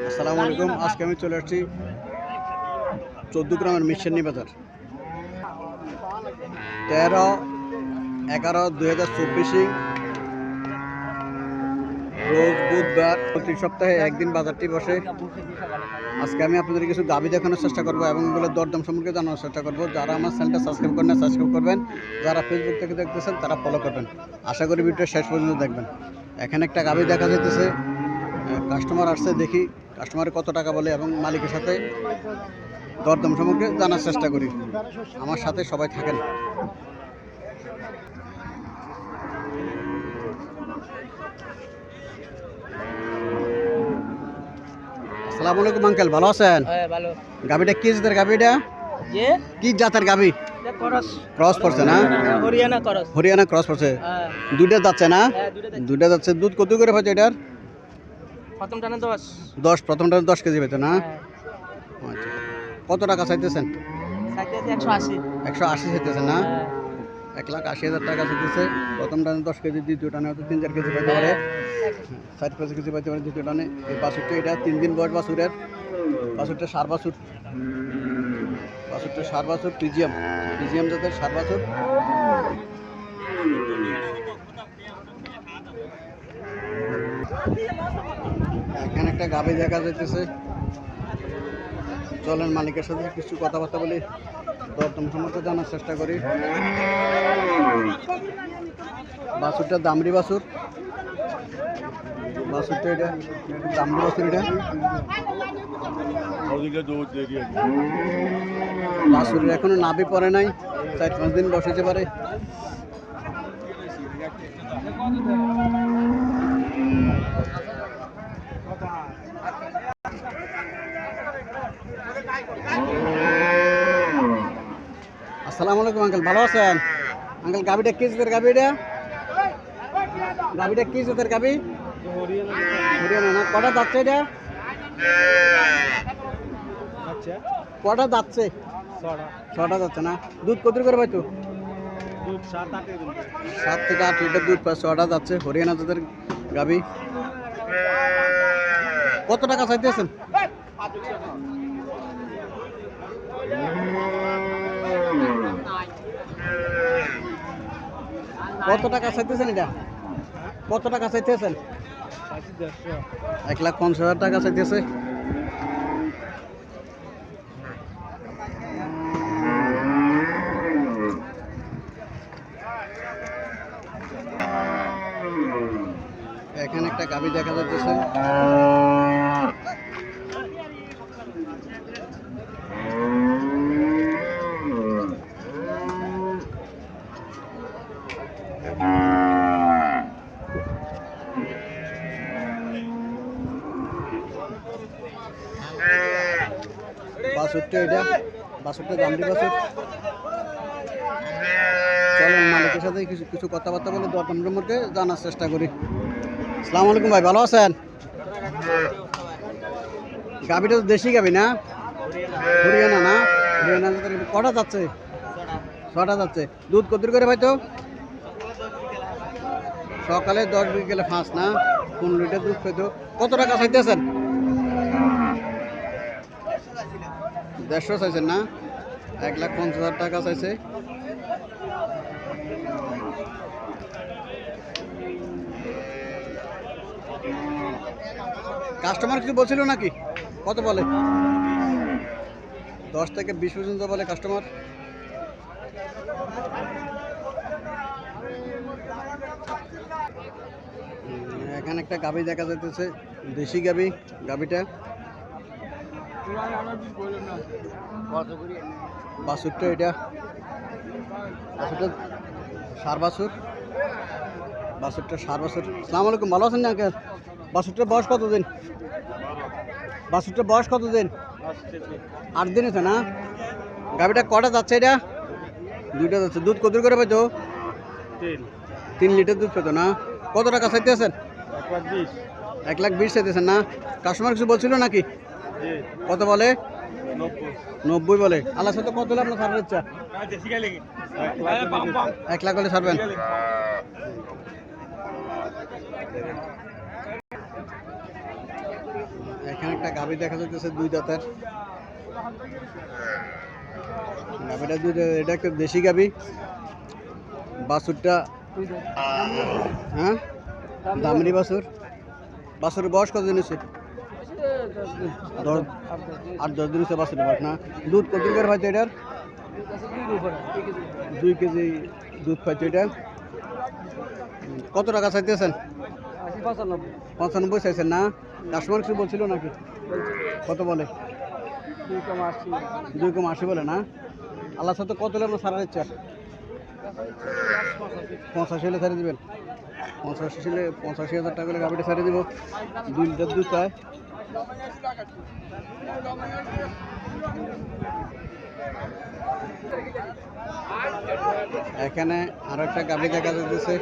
আসসালামু আলাইকুম। আজকে আমি চলে আসছি 14 গ্রামের মিশনী বাজার 13/11/2024 রোজ বুধবার। প্রতি সপ্তাহে একদিন বাজারটি বসে। আজকে আমি আপনাদের কিছু গাভী দেখানোর চেষ্টা করবো এবং এগুলোর দরদাম সম্পর্কে জানানোর চেষ্টা করবো। যারা আমার চ্যানেলটা সাবস্ক্রাইব করেন না সাবস্ক্রাইব করবেন, যারা ফেসবুক থেকে দেখতেছেন তারা ফলো করবেন। আশা করি ভিডিওটা শেষ পর্যন্ত দেখবেন। এখানে একটা গাভী দেখা যাইতেছে, কাস্টমার আসছে, দেখি কাস্টমারে কত টাকা বলে এবং মালিকের সাথে দরদাম সম্পর্কে জানার চেষ্টা করি। আমার সাথে সবাই থাকেন। আসসালামু আলাইকুম আঙ্কেল, ভালো আছেন? ভালো। গাভীটা কি জাতের গাভীটা? কি জাতের গাভী? ক্রস পড়ছে না? হরিয়ানা ক্রস পড়ছে। দুইটা যাচ্ছে না? দুইটা যাচ্ছে। দুধ কত করে পাচ্ছে এটার? প্রথম টানে 10। প্রথম টানে 10 কেজি পেতো না? আচ্ছা, কত টাকা চাইতেছেন? 180 চাইতেছেন না? 1,80,000 টাকা চাইতেছে। প্রথম টানে 10 কেজি, দ্বিতীয় টানে হয়তো 3-4 কেজি পাইতে পারে, 4-5 কেজি পাইতে পারে দ্বিতীয় টানে। এই বাছুরটা, এটা 3 দিন বয়স বাছুরের। বাছুরটা সার বাছুর, পিজিএম জাতের সার বাছুর। এখানে একটা গাভী দেখা যাইতেছে। চলেন মালিকের সাথে কিছু কথাবার্তা বলি, দরদাম সম্পর্কে জানার চেষ্টা করি। বাছুরটা দামরি বাছুর, এটা দামরি বাছুর। এটা বাছুরের এখনো নাভি পড়ে নাই, 4-5 দিন বসেতে পারে। আসসালামু আলাইকুম আঙ্কেল, ভালো আছেন? আঙ্কেল গাভীটা কি জাতের গাভী? গাভীটা কি জাতের গাভী? হরিয়ানা না? কটা যাচ্ছে এটা? কটা যাচ্ছে? 6টা যাচ্ছে না? দুধ কত করে পাইতো? 7 থেকে 8 লিটার দুধ পায়। 6টা যাচ্ছে, হরিয়ানা জাতের গাভী। কত টাকা চাইতেছেন? কত টাকা চাইতেছেন এটা? কত টাকা চাইতেছেন? 1,50,000 টাকা চাইতেছে। এখানে একটা গাভী দেখা যাচ্ছে। বাছুরটা, এটা বাছুরটা দামড়ি বাছুর। চলেন মালিকের সাথে কিছু কথাবার্তা বলে দরদাম সম্পর্কে জানার চেষ্টা করি। আসসালামু আলাইকুম ভাই, ভালো আছেন? গাভীটা তো দেশি গাভী না? হরিয়ানা না? হরিয়ানা কটা যাচ্ছে? 6টা যাচ্ছে। দুধ কত করে ভাই? তো সকালে 10 বিকেলে 5 না? 15 লিটার দুধ পেতো। কত টাকা চাইতেছেন? 150 চাইছেন না? 1,50,000 টাকা চাইছে। কাস্টমার কিছু বলছিল নাকি? কত বলে? 10 থেকে 20 পর্যন্ত বলে কাস্টমার। এখানে একটা গাভী দেখা যাইতেছে, দেশি গাভী। গাভীটা বাছুরটা, এটা বাছুরটা সার বাছুর। আসসালামু আলাইকুম, ভালো আছেন না আঙ্কেল? বাছুরটার বয়স কতদিন? 8 দিন হচ্ছে না? গাভীটা কটা যাচ্ছে এটা? 2টা যাচ্ছে। দুধ কত করে পাইতো? 3 লিটার দুধ পেতো না? কত টাকা চাইতেছেন? 1,20,000 চাইতেছেন না? কাস্টমার কিছু বলছিল নাকি? কত বলে? 90 বলে। আল্লাহ সাথে কত হলে আপনার ছাড়ার ইচ্ছা? 1 লাখ হলে ছাড়বেন? একটা গাভী দেখা যাচ্ছে 2 দাঁতের। গাভীটা 2 দাঁতের, এটা একটা দেশি গাভী। বাছুরটা হ্যাঁ দামরি বাছুর। বাছুরের বয়স কতদিন হয়েছে? 8-10 দিন হচ্ছে বাছুরের বয়স না? দুধ কত করে পাইতো এটার? 2 কেজি দুধ পাইতো এটা। কত টাকা চাইতেছেন? 95 চাইছেন না? কাস্টমার কিছু বলছিল নাকি? কত বলে? 2,80 বলে না? আল্লাহ সাথে কত হলে আপনার সারার ইচ্ছা? 85 হলে ছাড়িয়ে দেবেন? 85,000 টাকা হলে গাভিটা ছাড়িয়ে দেবো। 2 লিটার দুধ চায়। এখানে আরো একটা গাভি দেখা যাচ্ছে।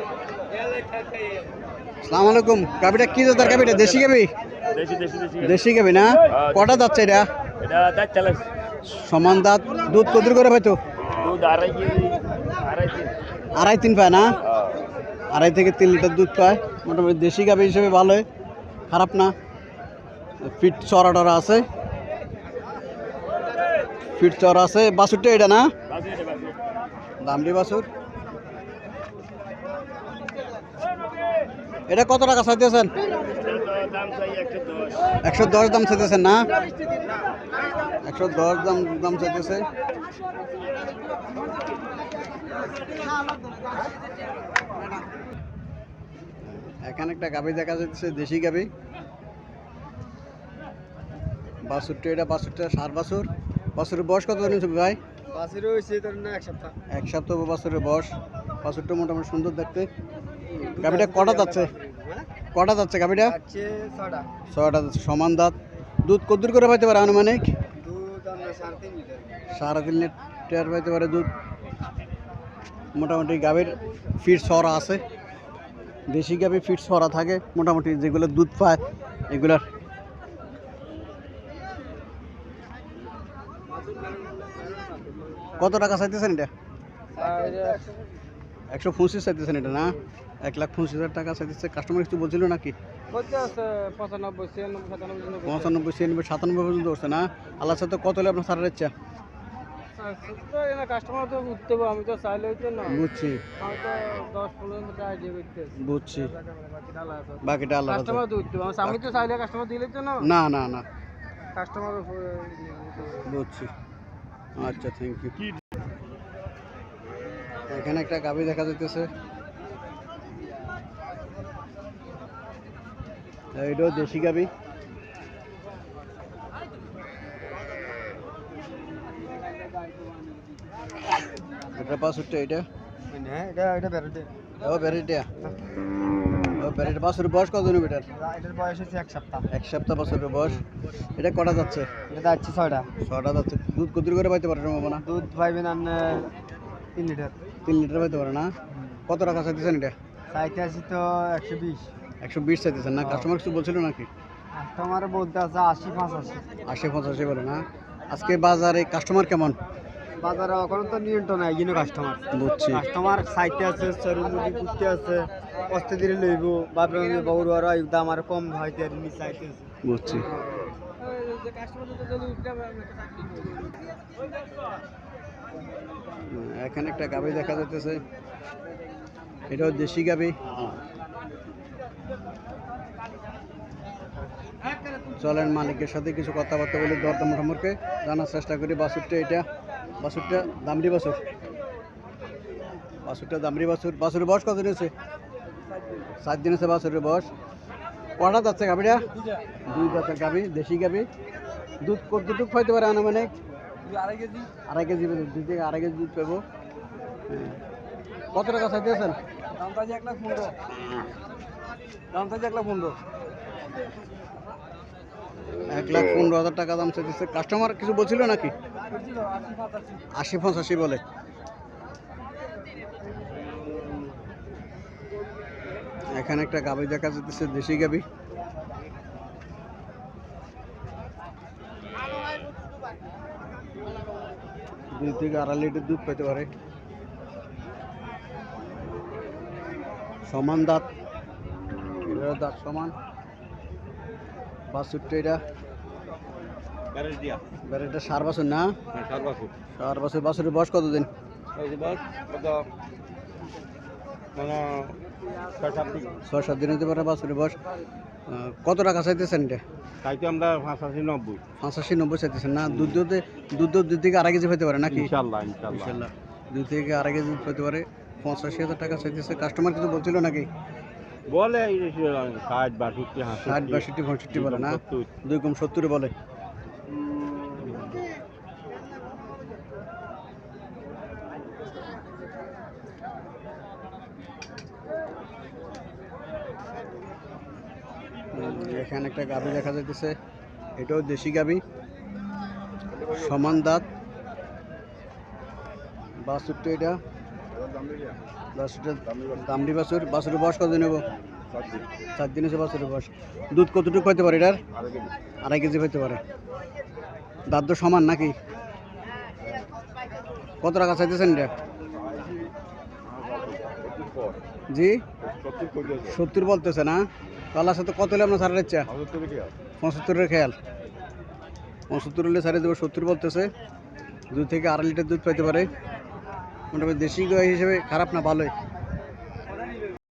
আসসালামু আলাইকুম। গাভিটা কি জাতের গাভিটা? দেশি গাভি? দেশি গাভি না? কটা যাচ্ছে এটা? সমান দাঁত। দুধ কত করে পাইতো? 2.5-3 পায় না? 2.5 থেকে 3 লিটার দুধ পায়। মোটামুটি দেশি গাভি হিসেবে ভালোই, খারাপ না। ফিট চড়া টরা আছে, ফিট চড়া আছে। বাছুরটা এটা না? দামড়ি বাছুর। এটা কত টাকা চাইতেছেন? 110 দাম চাইতেছেন না? 110 দাম চাইতেছে। এখানে একটা গাভি দেখা যাচ্ছে, দেশি গাভি। বাছুরটা এটা, বাছুরটা সার বাছুর। বাছুরের বয়স কত দিন ভাই? বাছুর হইছে তোর না 1 সপ্তাহ। 1 সপ্তাহ বাছুরের বয়স। বাছুরটা মোটামুটি সুন্দর দেখতে। গাভিটা কটা যাচ্ছে? কটা যাচ্ছে গাভিটা? আছে 6টা। 6টা যাচ্ছে, সমান দাঁত। দুধ কদ্দুর করে পাইতে পারে আনুমানিক? দুধ আমরা 3.5 লিটার। 3.5 লিটার পাইতে পারে দুধ। মোটামুটি গাভির ফিট ছড়া আছে। দেশি গাভি ফিট ছড়া থাকে মোটামুটি, যেগুলো দুধ পায় এগুলার। কত টাকা চাইতেছেন এটা? 125 চাইতেছেন এটা না? 1,25,000 টাকা চাইতেছে। কাস্টমার কিছু বলছিল নাকি? বলতে আছে 95, 96, 97 95, 96, 97 পর্যন্ত উঠছে না? আল্লাহ সাথে কত হলে আপনার ছাড়ার ইচ্ছা? কাস্টমার তো উঠতে হবে, আমি তো চাইলে হইতো না। বুঝছি আমি তো 10-15 মিটার আইডিয়া করতে বুঝছি, বাকিটা আল্লাহ হাতে। কাস্টমার তো উঠতে হবে, আমি তো চাইলে কাস্টমার দিলে তো না। না না না, কাস্টমার বুঝছি। আচ্ছা, থ্যাংক ইউ। এখানে একটা গাভি দেখা যাইতেছে। এইটাও দেশি গাভি। এটা বাছুরটা এটা? হ্যাঁ এটা বেরোতে। ও বেরিটা। ও বেরিটা। বাছুরের বয়স কতদিন বেটার? এটার বয়স হচ্ছে 1 সপ্তাহ। 1 সপ্তাহ বাছুরের বয়স। এটা কটা যাচ্ছে? এটা আছে 6টা। 6টা যাচ্ছে। দুধ কত করে পাইতে পারে সম্ভাবনা? দুধ পাইবেন আপনার 3 লিটার। 3 লিটার পাইতে পারে না? কত টাকা চাইতেছেন এটা? চাইতে আছি তো 120। 120 চাইতেছেন না? কাস্টমার কিছু বলছিল নাকি? কাস্টমার বলতে আছে 80-85। 80-85 বলে না? আজকে বাজারে কাস্টমার কেমন? বাজারে এখন তো নিয়ন্ত্রণ নাই কিন্তু কাস্টমার। বুঝছি। কাস্টমার চাইতে আছে, সরুমুদি করতে আছে, কষ্ট দিয়ে লইব। ভাবলাম যে বড় আর দাম আর কম হইতে আর নি চাইতে আছে। বুঝছি। এখানে একটা গাভি দেখা যাইতেছে। এটাও দেশি গাভি। চলেন মালিকের সাথে কিছু কথাবার্তা বলে দরদাম সম্পর্কে জানার চেষ্টা করি। বাছুরটা এটা, বাছুরটা দামড়ি বাছুর। বাছুরটা দামড়ি বাছুর। বাছুরের বয়স কত দিন হয়েছে? 7 দিন আছে বাছুরের বয়স। কটা যাচ্ছে গাভিটা? 2 দাঁতের গাভি, দেশি গাভি। দুধ কতটুকু খাইতে পারে আনুমানিক? 2.5 কেজি। 2.5 কেজি, 2 থেকে 2.5 কেজি দুধ পাবো। কত টাকা চাইতেছেন? দাম চাইছে 1,15,000। দাম চাইছে 1,15,000। 1,15,000 টাকা দাম চাইতেছে। কাস্টমার কিছু বলছিল নাকি? 80-85 বলে। এখানে একটা গাভি দেখা যাচ্ছে, দেশি গাভি। দুই থেকে 2.5 লিটার দুধ পেতে পারে। সমান দাঁত, এটার দাঁত সমান। বাছুরটা এটা এটা 4 বছর না? 4 বছর। বাছুরের বয়স কতদিন? মানে 6-7 দিন হতে পারে বাছুরের বয়স। কত টাকা চাইতেছেন এটা? তাইতে আমরা 85-90 85-90 চাইতেছেন না? দুধ 2 থেকে আড়াই কেজি হতে পারে নাকি? ইনশাআল্লাহ ইনশাল্লাহ 2 থেকে আড়াই কেজি হতে পারে। 85,000 টাকা চাইতেছে। কাস্টমার কিছু বলছিল নাকি? বলে 60-62 60-62-65 বলে না? 2 কম 70 বলে। এখানে একটা গাভী দেখা যাইতেছে, এটাও দেশি গাভী, সমান দাঁত। বাছুরটা এটা দামড়ি বাছুর। বাছুরের বয়স কত নেব? 4 দিন হচ্ছে বাছুরের বয়স। দুধ কতটুকু হইতে পারে এটার? আড়াই কেজি হইতে পারে। দাঁত তো সমান নাকি? কত টাকা চাইতেছেন এটা? জি 70 বলতেছে না? তাহলে সাথে কত হলে আপনার ছাড়ার ইচ্ছা? 75-এর খেয়াল। 75 হলে ছাড়িয়ে দেবো। 70 বলতেছে। 2 থেকে আড়াই লিটার দুধ পাইতে পারে। মোটামুটি দেশি গাই হিসেবে খারাপ না, ভালোই।